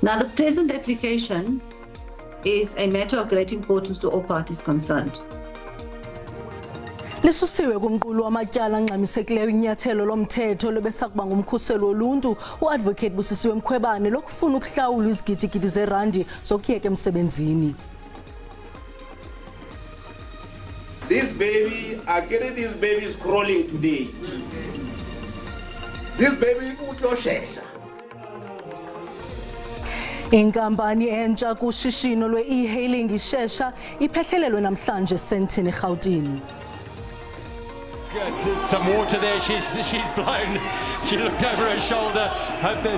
Now, the present application is a matter of great importance to all parties concerned. Lisusiwe kumqulu wamatyala angxamisekileyo inyathelo lomthetho lebesakuba ngumkhuseli woluntu uadvocate Busisiwe Mkhwebane lokufuna ukuhlawula izigidigidi zerandi zokuyeka emsebenzini. This baby, this baby is crawling today. This baby utloshesha. Inkampani entsha kushishino lwe-e-hailing ishesha iphehlelelwe namhlanje esentini eRhawutini. Some water there, she's blown. She looked over her shoulder,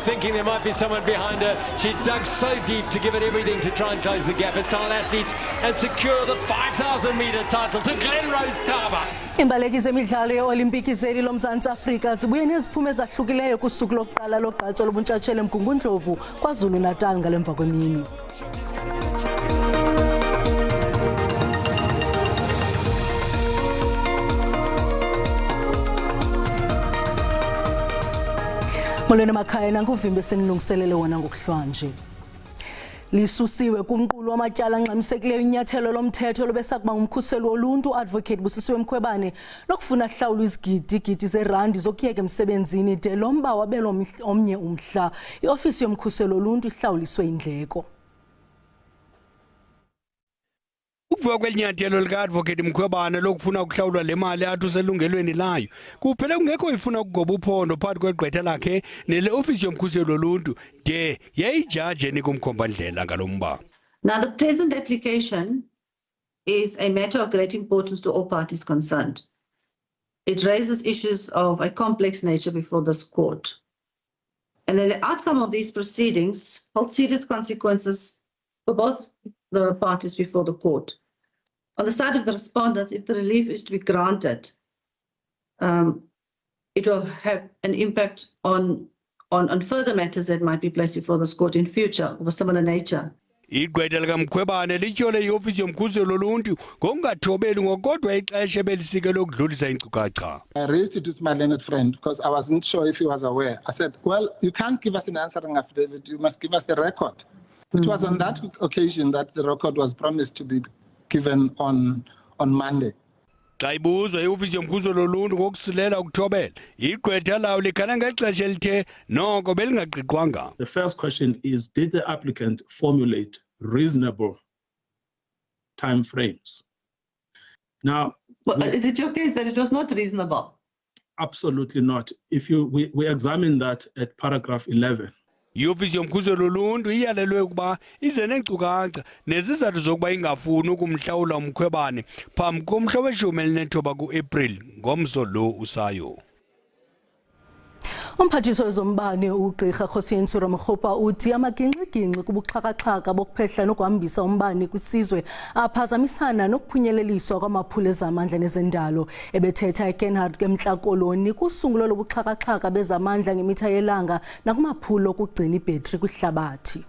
thinking there might be someone behind her. She dug so deep to give it everything to try and close the gap as Tile athletes and secure the 5,000-metre title to Glenrose Taba. Imbaleki zemidlalo ye-Olimpiki zeli loMzantsi Afrika zibuye neziphumo ezahlukileyo kusuku lokuqala logqatso lobuntshatsheli eMgungundlovu KwaZulu-Natal ngalemva kwemini. Molweni emakhaya nankuvimbe esenilungiselele wona ngokuhlwanje. Lisusiwe kumqulu wamatyala angxamisekileyo inyathelo lomthetho lobesakuba ngumkhuseli woluntu advocate Busisiwe Mkhwebane lokufuna hlawula izigidigidi zerandi zokuyeka emsebenzini de lomba wabelo omnye umhla iofisi yomkhuseli woluntu ihlawuliswe indleko. Ukuvuka kwelinyathelo lika-advocate Mkhwebane lokufuna ukuhlawulwa le mali athi uselungelweni layo kuphela kungekho ifuna ukugoba uphondo phakathi kwegqwetha lakhe nele ofisi yomkhuseli woluntu de yayijaji enikumkhombandlela ngalomba. Now, the present application is a matter of great importance to all parties concerned. It raises issues of a complex nature before this court. And then the outcome of these proceedings holds serious consequences for both the parties before the court. On the side of the respondents, if the relief is to be granted, it will have an impact on further matters that might be placed before this court in future of a similar nature. Igqwetha likaMkhwebane lityhole iofisi yomkhuseli woluntu ngokungathobeli ngokodwa ixesha ebelisike lokudlulisa iinkcukacha. I raised it with my learned friend because I wasn't sure if he was aware. I said, well, you can't give us an answering affidavit, you must give us the record. It was on that occasion that the record was promised to be given on Monday. Xa ibuzwa iofisi yomkhuseli woluntu ngokusilela ukuthobela igqwetha lawo likhana ngexesha elithe noko belingaqigqwanga. The first question is, did the applicant formulate reasonable time frames? Now, is it your case that it was not reasonable? Absolutely not. If we examine that at paragraph 11. Iofisi yomkhuseli woluntu iyalelwe ukuba ize neenkcukacha nezizathu zokuba ingafuni ukumhlawula uMkhwebane phambi komhla we-19 ku-April ngomso lo usayo. Umphathiswa wezombane uGqirha Kgosientsho Ramokgopa uthi amagingxigingxi kubuxhakaxhaka bokuphehla nokuhambisa umbane kwisizwe aphazamisana nokuphunyeleliswa kwamaphulo ezamandla nezendalo. Ebethetha eKenhardt keMntla Koloni kusungulo lobuxhakaxhaka bezamandla ngemitha yelanga nakumaphulo okugcina ibhetri kwihlabathi.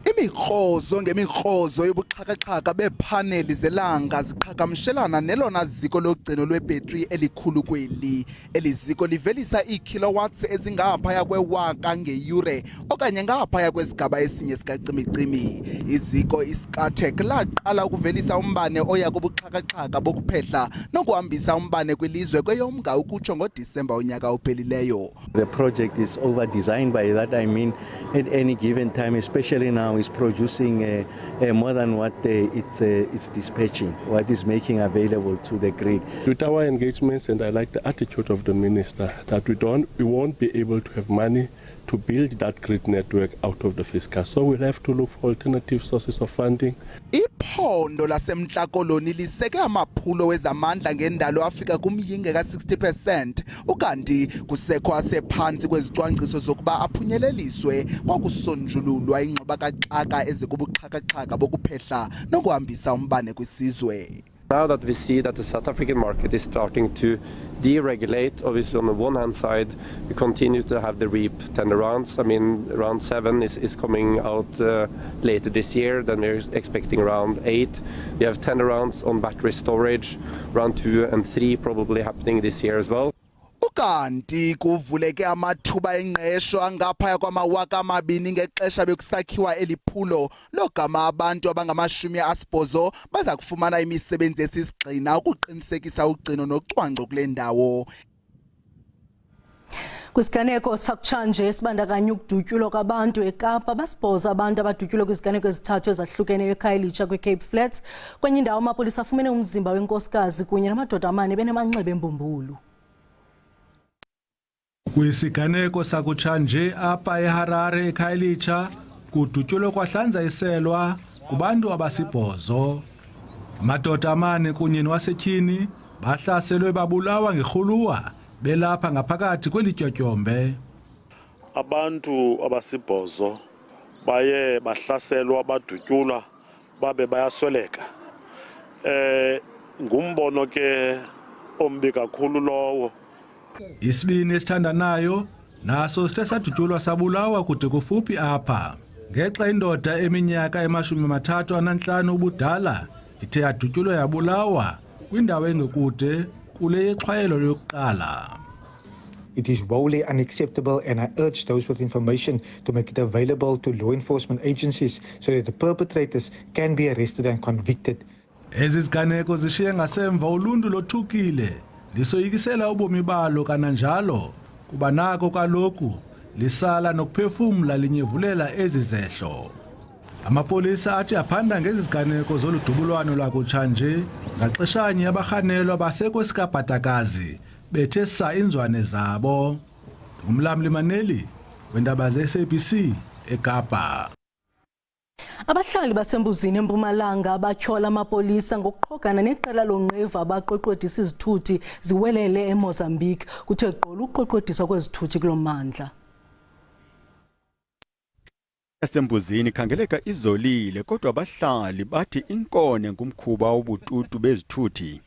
Imikrozo ngemikrozo yobuxhakaxhaka bepaneli zelanga ziqhagamshelana nelona ziko logcino lwebhetri elikhulu kweli. Eliziko livelisa iikilowatts ezingaphaya kwewaka ngeyure okanye ngaphaya kwesigaba esinye sikacimicimi. Iziko iScatec laqala ukuvelisa umbane oya kubuxhakaxhaka bokuphehla nokuhambisa umbane kwilizwe kweyomnga ukutsho ngoDisemba unyaka ophelileyo. The project is over designed. By that I mean at any given time, especially now, is producing more than what it's dispatching, what is making available to the grid. With our engagements, and I like the attitude of the minister that we won't be able to have money to build that grid network out of the fiscal. So we'll have to look for alternative sources of funding. Iphondo laseMntla Koloni liseke amaphulo wezamandla ngendalo afika kumyinge ka-60%, ukanti kusekho asephantsi kwezicwangciso zokuba aphunyeleliswe kwakusonjululwa ingxubakaxaka ezikubuxhakaxhaka bokuphehla nokuhambisa umbane kwisizwe. Now that we see that the South African market is starting to deregulate, obviously on the one hand side, we continue to have the REAP tender rounds. I mean, round 7 is coming out later this year, then we're expecting round 8. We have tender rounds on battery storage, round 2 and 3 probably happening this year as well. ukanti kuvuleke amathuba engqesho angaphaya kwama-2,000 ngexesha bekusakhiwa eliphulo logama abantu abangama-80 baza kufumana imisebenzi esisigxina ukuqinisekisa ugcino nocwangco kule ndawo. Kwisiganeko sakutshanje esibandakanya ukudutyulwa kwabantu eKapa, basibhoza abantu abadutyulwe kwiziganeko ezithathu ezahlukeneyo eKhayelitsha kwiCape Flats. Kwenye indawo amapolisa afumene umzimba wenkosikazi kunye namadoda amane benamanxeba embumbulu. Kwisiganeko sakutshanje apha eHarare eKhayelitsha kudutyulwe kwahlanza iselwa kubantu abasibhozo. Amadoda amane kunye nowasetyhini bahlaselwe babulawa ngerhuluwa belapha ngaphakathi kwelityotyombe. Abantu abasibhozo baye bahlaselwa badutyulwa babe bayasweleka. Ngumbono ke ombi kakhulu lowo. Isibini esithandanayo naso sithe sadutyulwa sabulawa kude kufuphi apha. Ngexa indoda eminyaka ema-35 ubudala ithe yadutyulwa yabulawa kwindawo engekude kule yexhwayelo lokuqala. It is wholly unacceptable, and I urge those with information to make it available to law enforcement agencies so that the perpetrators can be arrested and convicted. Ezi ziganeko zishiye ngasemva uluntu lothukile lisoyikisela ubomi balo kananjalo kuba nako kaloku lisala nokuphefumla linyevulela ezi zehlo. Amapolisa athi aphanda ngezi ziganeko zoludubulwano lwakutshanje ngaxeshanye abarhanelwa basekwesikabhatakazi bethe sa inzwane zabo. Ngumlamli Maneli wendaba ze-SABC eKapa. Abahlali basembuzini eMpumalanga abatyhola amapolisa ngokuqhogana neqela lonqeva abaqweqwedisa izithuthi ziwelele eMozambique kuthe gqolo uqweqwediswa kwezithuthi kulo mmandla. Esembuzini khangeleka izolile kodwa abahlali bathi inkone ngumkhuba wobututu bezithuthi.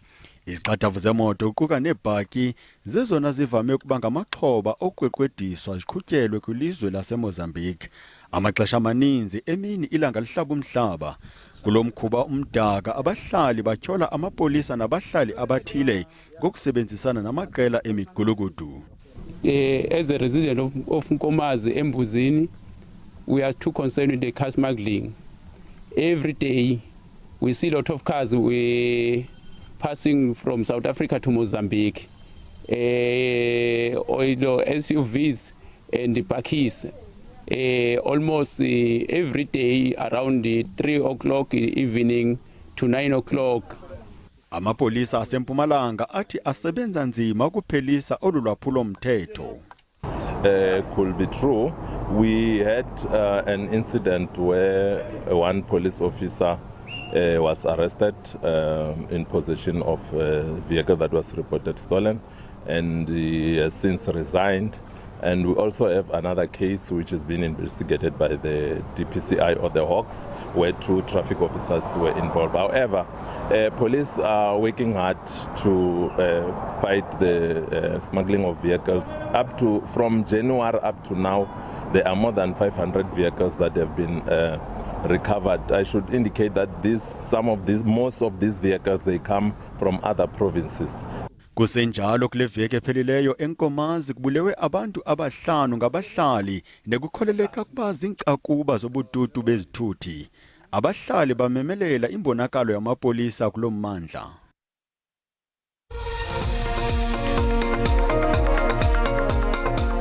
Iziqathavu zemoto ukuquka neebhaki zezona zivame ukuba ngamaxhoba oqweqwediswa ziqhutyelwe kwilizwe laseMozambique. Amaxesha amaninzi emini ilanga lihlaba umhlaba. Kulo mkhuba umdaka abahlali batyhola amapolisa nabahlali abathile ngokusebenzisana namaqela emigulukudu. As a resident of Nkomazi embuzini, we are too concerned with the car smuggling. Every day we see a lot of cars passing from South Africa to Mozambique. SUVs and bakkies. Almost every day around 3 o'clock evening to 9 o'clock. Amapolisa asempumalanga athi asebenza nzima ukuphelisa olulwaphulo mthetho. Could be true. We had an incident where one police officer was arrested in possession of a vehicle that was reported stolen, and he has since resigned. And we also have another case which has been investigated by the DPCI or the Hawks, where 2 traffic officers were involved. However, police are working hard to fight the smuggling of vehicles. From January up to now, there are more than 500 vehicles that have been recovered. I should indicate that most of these vehicles, they come from other provinces. Kusenjalo kule veki ephelileyo eNkomazi kubulewe abantu abahlanu ngabahlali nekukholeleka kuba zincakuba zobututu bezithuthi. Abahlali bamemelela imbonakalo yamapolisa kulo mmandla.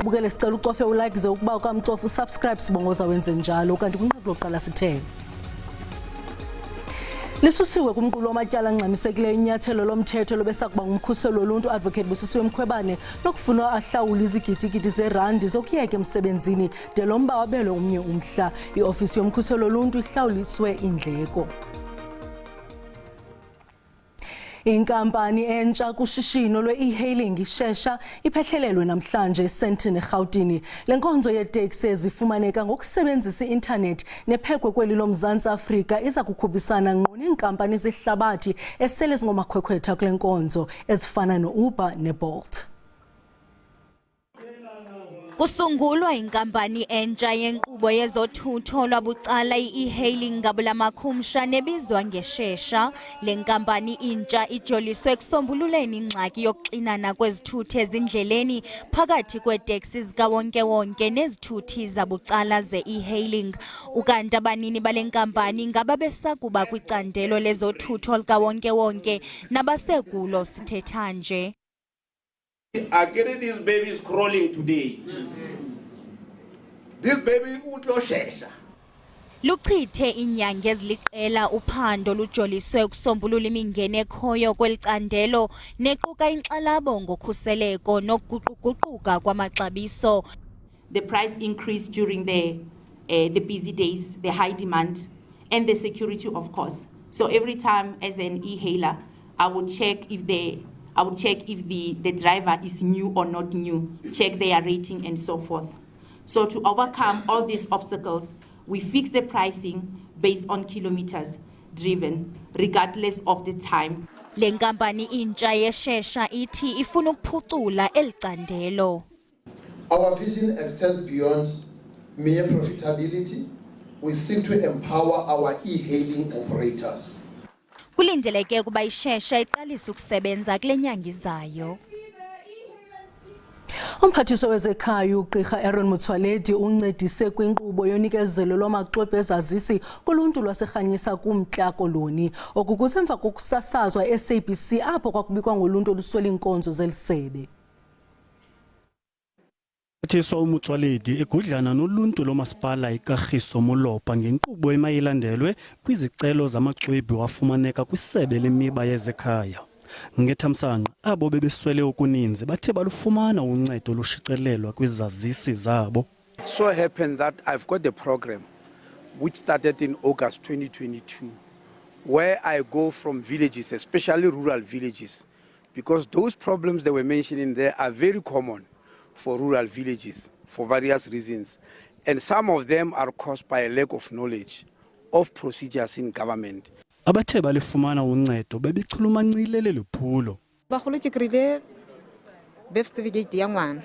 Bukele sicela ucofe ulike ze ukuba ukamcofa usubscribe sibongoza wenze njalo kanti kunqaku lokuqala sithele. Lisusiwe kumqulu wamatyala angxamisekileyo inyathelo lomthetho lobesakuba ngumkhuseli woluntu Advocate Busisiwe Mkhwebane lokufuna ahlawule izigidigidi zerandi zokuyeka emsebenzini de lo mba wabelwe omnye umhla. Iofisi yomkhuseli woluntu ihlawuliswe indleko. Inkampani entsha kushishino lwe-e-hailing ishesha iphehlelelwe namhlanje eSandton eRhawutini. Le nkonzo yeeteksi ezifumaneka ngokusebenzisa i-intanethi nephekwe kweli loMzantsi Afrika iza kukhuphisana ngqo neenkampani zehlabathi esele zingomakhwekhwetha kule nkonzo ezifana no-Uber neBolt. Kusungulwa inkampani entsha yenkqubo yezothutho lwabucala i-e-hailing ngabulamakhumsha nebizwa ngeShesha. Le nkampani intsha ijoliswe kusombululeni ingxaki yokuxinana kwezithuthi ezindleleni phakathi kweeteksi zikawonke-wonke nezithuthi zabucala ze-e-hailing. Ukanti abanini bale nkampani ngababesakuba kwicandelo lezothutho likawonke-wonke nabasekulo sithetha nje. Akere this baby is crawling today. Yes. This baby utloshesha. Luchithe inyanga eziliqela uphando lujoliswe ukusombulula imingeni ekhoyo kwelicandelo nequka inkxalabo ngokhuseleko nokuguquguquka kwamaxabiso. The price increase during the busy days, the high demand, and the security, of course. So every time as an e-hailer, I would check if the driver is new or not new, check their rating and so forth. So to overcome all these obstacles, we fix the pricing based on kilometers driven, regardless of the time. Le nkampani intsha yeShesha ithi ifuna ukuphucula elicandelo. Our vision extends beyond mere profitability. We seek to empower our e-hailing operators. Kulindeleke ukuba iShesha iqalise ukusebenza kule nyanga izayo. Umphathiswa wezekhaya uGqirha Aaron Motsoaledi uncedise kwinkqubo yonikezelo lwamaxwebhu ezazisi kuluntu lwaseRhanyisa kuMntla Koloni okukusemva kokusasazwa eSABC apho kwakubikwa ngoluntu oluswela iinkonzo zelisebe. Umphathiswa uMotsoaledi egudlana noluntu lomasipala iKagiso Molopa ngenkqubo emayilandelwe kwizicelo zamaxwebhu wafumaneka kwisebe lemiba yezekhaya. Ngethamsanqa abo bebeswele okuninzi bathe balufumana uncedo lushicelelwa kwizazisi zabo. It so happened that I've got a program which started in August 2022 where I go from villages, especially rural villages, because those problems they were mentioning there are very common for rural villages for various reasons, and some of them are caused by a lack of knowledge of procedures in government. Abathe balifumana uncedo bebichulumancile leliphulo. Bagolo ke krile birth certificate ya ngwana.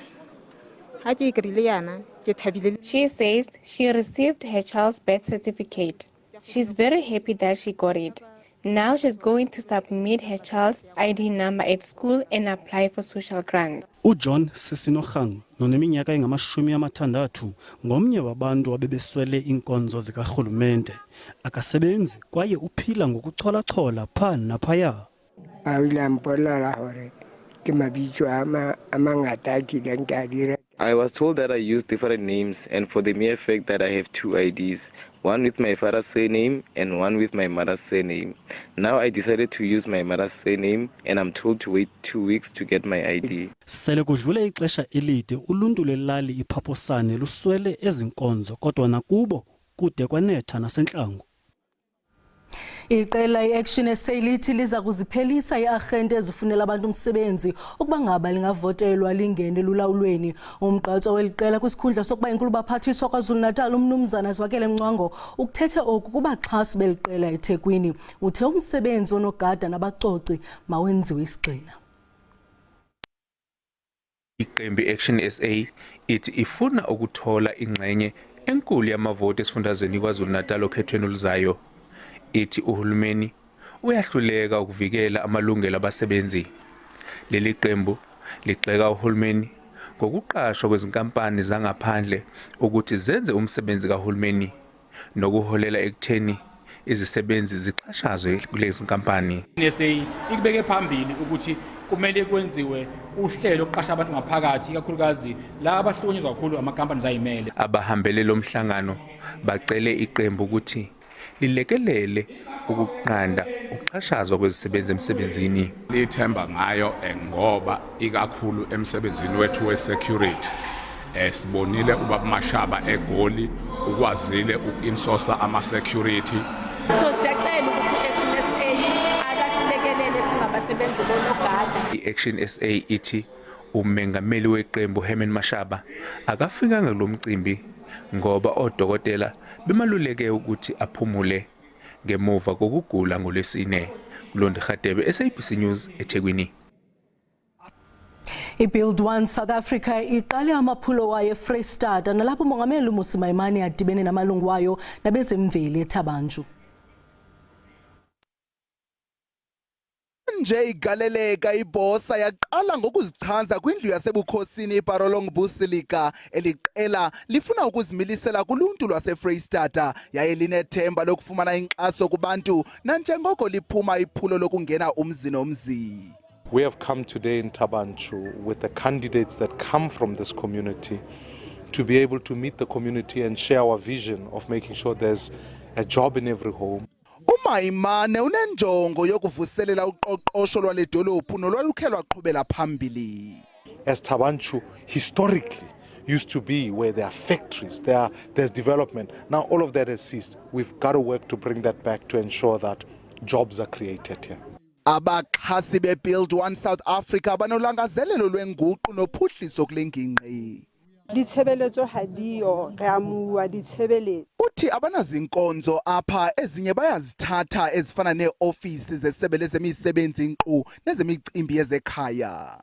Ha ke krile yana ke thabile. She says she received her child's birth certificate. She's very happy that she got it. Now she's going to submit her child's ID number at school and apply for social grants. uJohn Sisinogang noneminyaka engama-60 ngomnye wabantu abebeswele inkonzo zikarhulumente. Akasebenzi kwaye uphila ngokucholachola pha naphaya. I was told that I use different names, and for the mere fact that I have two IDs, one with my father's surname and one with my mother's surname. Now I decided to use my mother's surname, and I'm told to wait 2 weeks to get my ID. Sele kudlule ixesha elide uluntu lelali iPhaphosane luswele ezinkonzo kodwa nakubo kude kwanetha nasentlango. Iqela i-Action SA lithi liza kuziphelisa iarhente ezifunela abantu umsebenzi ukuba ngaba lingavotelwa lingene lulawulweni. Umgqatso weliqela kwisikhundla sokuba inkulu baphathiswa KwaZulu-Natal uMnumzana Zwakele Mncwango ukuthethe oku kubaxhasi beliqela eThekwini. Uthe umsebenzi onogada nabacoci mawenziwe isigxina. Iqembu i-Action SA ithi ifuna ukuthola ingxenye enkulu yamavoti esifundazweni KwaZulu-Natal okhethweni oluzayo. Ithi uhulumeni uyahluleka ukuvikela amalungelo abasebenzi. Leli qembu ligxeka uhulumeni ngokuqashwa kwezinkampani zangaphandle ukuthi zenze umsebenzi kahulumeni nokuholela ekutheni izisebenzi zixhashazwe kulezi nkampani. NSA ikubeke phambili ukuthi kumele kwenziwe uhlelo lokuqasha abantu ngaphakathi ikakhulukazi la abahlukunyezwa kakhulu amakampani zayimele. Abahambele lo mhlangano bacele iqembu ukuthi lilekelele ukuqanda ukuxhashazwa kwezisebenzi emsebenzini. Lithemba ngayo ngoba ikakhulu emsebenzini wethu we-security sibonile ubaba Mashaba eGoli ukwazile uku-insourca ama-security. So siyacela ukuthi i-Action SA akasilekelele singabasebenzi bonogada. I-Action SA ithi umengameli weqembu Herman Mashaba akafikanga lo mcimbi ngoba odokotela bemaluleke ukuthi aphumule ngemuva kokugula ngoLwesine. Londi Khatebe, SABC News, eThekwini. iBuild One South Africa iqale amaphulo wayo eFreystata nalapho uMongameli uMmusi Maimane adibene namalungu wayo nabezemveli eThabanchu. Nje igaleleka ibosa yaqala ngokuzichaza kwindlu yasebukhosini iParolong Busilika eliqela lifuna ukuzimilisela kuluntu lwaseFreystata yaye linethemba lokufumana inkxaso kubantu nanjengoko liphuma iphulo lokungena umzi nomzi. We have come today in Thabanchu with the candidates that come from this community to be able to meet the community and share our vision of making sure there's a job in every home. uMaimane unenjongo yokuvuselela uqoqosho lwale dolophu nolwalukhe lwaqhubela phambili. As Thabanchu historically used to be where there are factories, there's development. Now all of that has ceased. We've got to work to bring that back to ensure that jobs are created here. Abaxhasi beBuild One South Africa banolangazelelo lwenguqu nophuhliso kule ngingqi. Ditshebeletso ha diyo re amuwa ditshebeletso. Uthi abanazinkonzo apha ezinye bayazithatha ezifana neofisi zesebe lezemisebenzi nkqu nezemicimbi yezekhaya.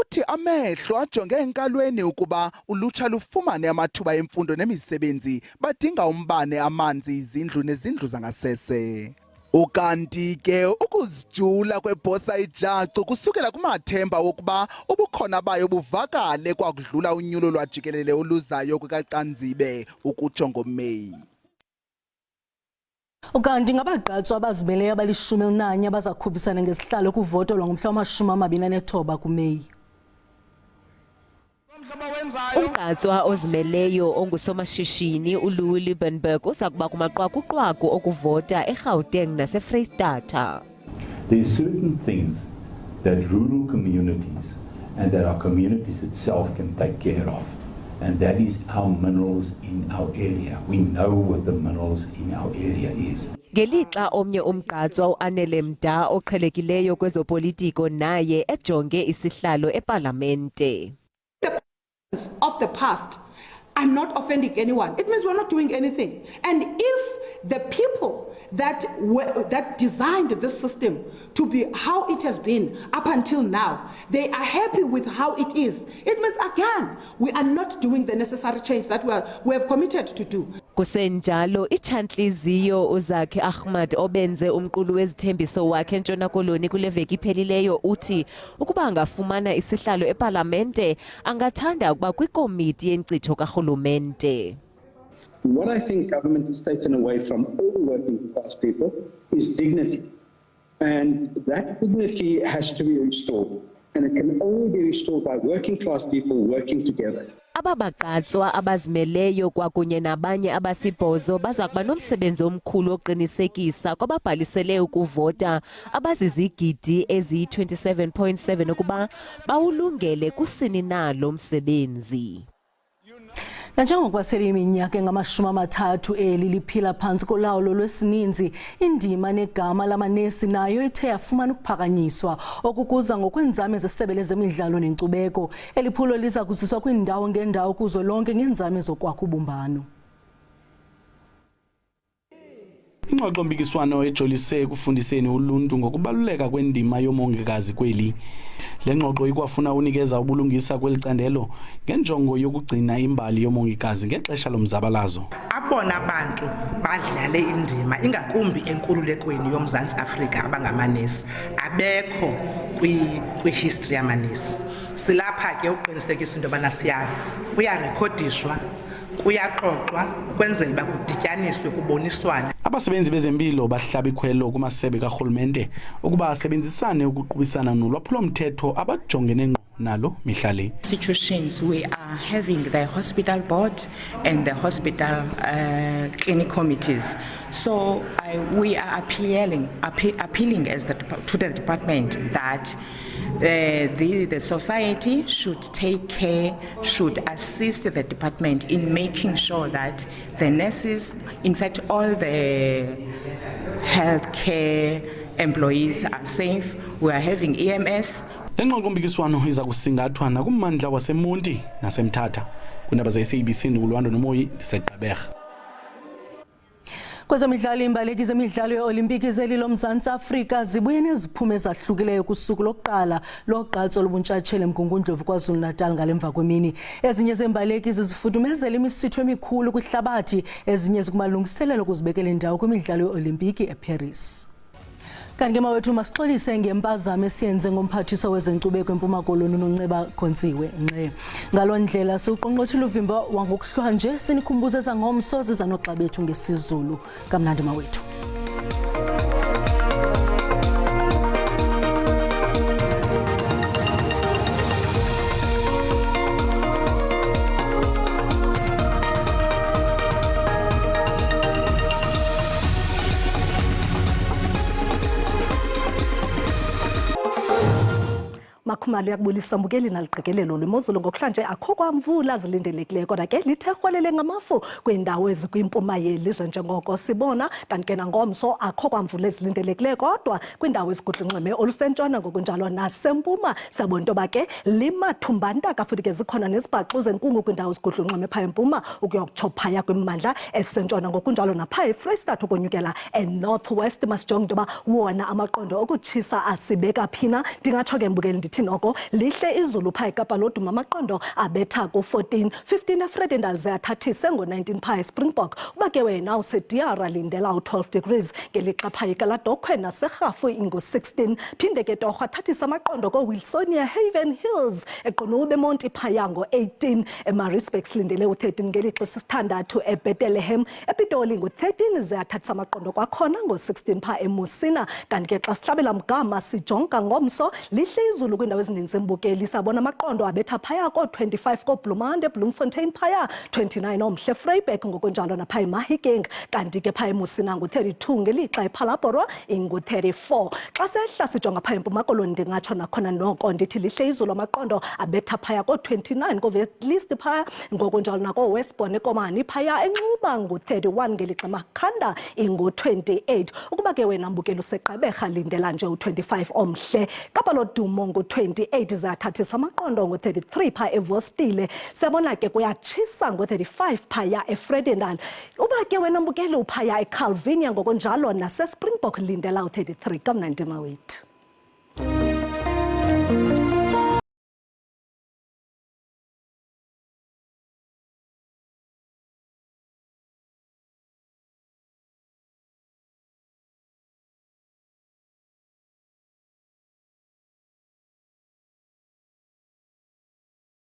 Uthi amehlo ajonge enkalweni ukuba ulutsha lufumane amathuba emfundo nemisebenzi badinga umbane, amanzi, izindlu nezindlu zangasese. Ukanti ke ukuzijula kwebhosa iJacu kusukela kumathemba wokuba ubukhona bayo buvakale kwakudlula unyulo lwajikelele oluzayo kukaCanzibe ukutsho ngoMeyi. Ukanti ngabagqatswa abazimeleyo abali-11 abazakhuphisana ngesihlalo kuvoto lwangomhla wama-29 kuMeyi. Umgqatswa ozimeleyo ongusomashishini uLouis Benberg uza kuba kumaqwaku okuvota eGauteng naseFreystata. There are certain things that rural communities and that our communities itself can take care of, and that is our minerals in our area. We know what the minerals in our area is. Ngelixa omnye umgqatswa uAnele Mda oqhelekileyo kwezopolitiko naye ejonge isihlalo epalamente. Of the past, I'm not offending anyone. It means we're not doing anything. And if the people that designed this system to be how it has been up until now, they are happy with how it is, it means again we are not doing the necessary change that we have committed to do. Kusenjalo iChantliziyo uZakhe Ahmad obenze umqulu wezithembiso wakhe eNtshona Koloni kule veki iphelileyo uthi ukuba angafumana isihlalo eParlamente angathanda ukuba kwikomiti yenkcitho karhulumente. What I think government has taken away from all working class people is dignity. And that dignity has to be restored. And it can only be restored by working class people working together. Ababagqatswa abazimeleyo kwakunye nabanye abasibhozo baza kuba nomsebenzi omkhulu oqinisekisa kwababhalisele ukuvota abazizigidi eziyi-27.7 ukuba bawulungele kusini nalo msebenzi. Nanjengokwasele iminyaka engama-30 eli liphila phantsi kolawulo lwesininzi, indima negama lamanesi nayo ithe yafumana ukuphakanyiswa okukuza ngokwenzame zesebe lezemidlalo nenkcubeko. Eli phulo liza kuziswa kwiindawo ngeendawo kuzo lonke ngeenzame zokwakha ubumbano. Ingxoxo-mpikiswano ejolise ekufundiseni uluntu ngokubaluleka kwendima yomongikazi kweli. Le ngxoxo ikwafuna unikeza ubulungisa kweli candelo ngenjongo yokugcina imbali yomongikazi ngexesha lomzabalazo. Abona abantu badlale indima ingakumbi enkululekweni yoMzantsi Afrika abangamanesi abekho kwi-history yamanesi. Silapha ke uqinisekisa into yobana kuyarekhodishwa, kuyaxoxwa ukwenzela uba kudityaniswe kuboniswane. Abasebenzi bezempilo bahlaba ikhwelo kumasebe karhulumente ukuba asebenzisane ukuqubisana nolwaphulo-mthetho abajongene ngqo nalo mihla le. Situations we are having the hospital board and the hospital clinic committees. So we are appealing as to the department that the society should take care, should assist the department in making sure that the nurses, in fact all the healthcare employees are safe. We are having EMS. Ingxoxo-mpikiswano iza kusingathwa nakummandla waseMonti naseMthatha. Kunaba ze-SABC noLwando Nomoyi ndiseGqeberha. Kwezemidlalo imbaleki zemidlalo ye-Olimpiki zelilo Mzantsi Afrika zibuye neziphumo ezahlukileyo kusuku lokuqala logqatso lobuntshatsheli eMgungundlovu KwaZulu-Natal ngalemva kwemini. Ezinye zembaleki zifudumezela imisitho emikhulu kwihlabathi, ezinye zikumalungiselelo ukuzibekela indawo kwimidlalo ye-Olimpiki eParis. Kanti ke mawethu masixolise ngempazamo esiyenze ngomphathiswa wezenkcubeko eMpuma Koloni uNonceba Khontsiwe Nxe. Ngaloo ndlela siuqongqothile uvimba wangokuhlwanje sinikhumbuze ezangomso ziza noxa bethu ngesiZulu. Kamnandi mawethu. Makhumalo yakubulisa mbukeli naliqikelelo lwemozulu ngokuhlanje akho kwamvula zilindelekileyo kodwa ke lithe rhwelele ngamafu kwiindawo ezikwimpuma yelizwe njengoko sibona. Kanti ke nangomso akho kwamvula ezilindelekileyo kodwa kwiindawo ezigudlunxweme olusentshona ngokunjalo nasempuma sabona into yoba ke limathumbantaka futhi ke zikhona nezibhaxu zenkungu kwiindawo ezigudlunxweme phaa empuma ukuyokutsho phaya kwimimandla esentshona ngokunjalo naphaa eFreystata ukonyukela eNorth West. Masijonge into yoba wona amaqondo okutshisa asibeka phina. Ndingatsho ke mbukeli ndithi noko lihle izulu phaa eKapa loduma amaqondo abetha ku-14, 15 eFredendal ziyathathise ngo-19 phaa eSpringbok. Uba ke wena useDiara lindela u-12 degrees ngelixa phaa eKaladokhwe naseRhafu ingu-16. Phinde ke torho athathise amaqondo koWilsonia Haven Hills eQunube Monti phaya ngo-18. eMaritzburg silindele u-13 ngelixa sisithandathu eBethlehem. ePitoli ngu-13 ziyathathisa amaqondo kwakhona ngo-16 phaa eMusina. Kanti ke xa sihlabela mgama sijonga ngomso lihle izulu kwiindawo ezininzi embukeli sabona amaqondo abetha phaya ko-25 koBlumande Bloemfontein phaya 29 omhle Vryburg ngokunjalo napha eMahikeng. Kanti ke phaya eMusina ngu-32 ngelixa ePhalaborwa ingu-34. Xa sehla sijonga phaya eMpuma Koloni ndingatsho nakhona noko ndithi lihle izulu amaqondo abetha phaya ko-29 koVetlist phaya ngokunjalo nako-Westbourne eKomani phaya eNxuba ngu-31 ngelixa eMakhanda ingu-28. Ukuba ke wena mbukeli useGqeberha lindela nje u-25 omhle. Kapa lodumo ngu-28 ziyathathisa amaqondo ngu-33 phaa eVostile. Siyabona ke kuyatshisa ngo-35 phaya eFredendal. Uba ke wena mbukeli uphaya eCalvinia ngokunjalo naseSpringbok lindela u-33. Kamnandi mawethu.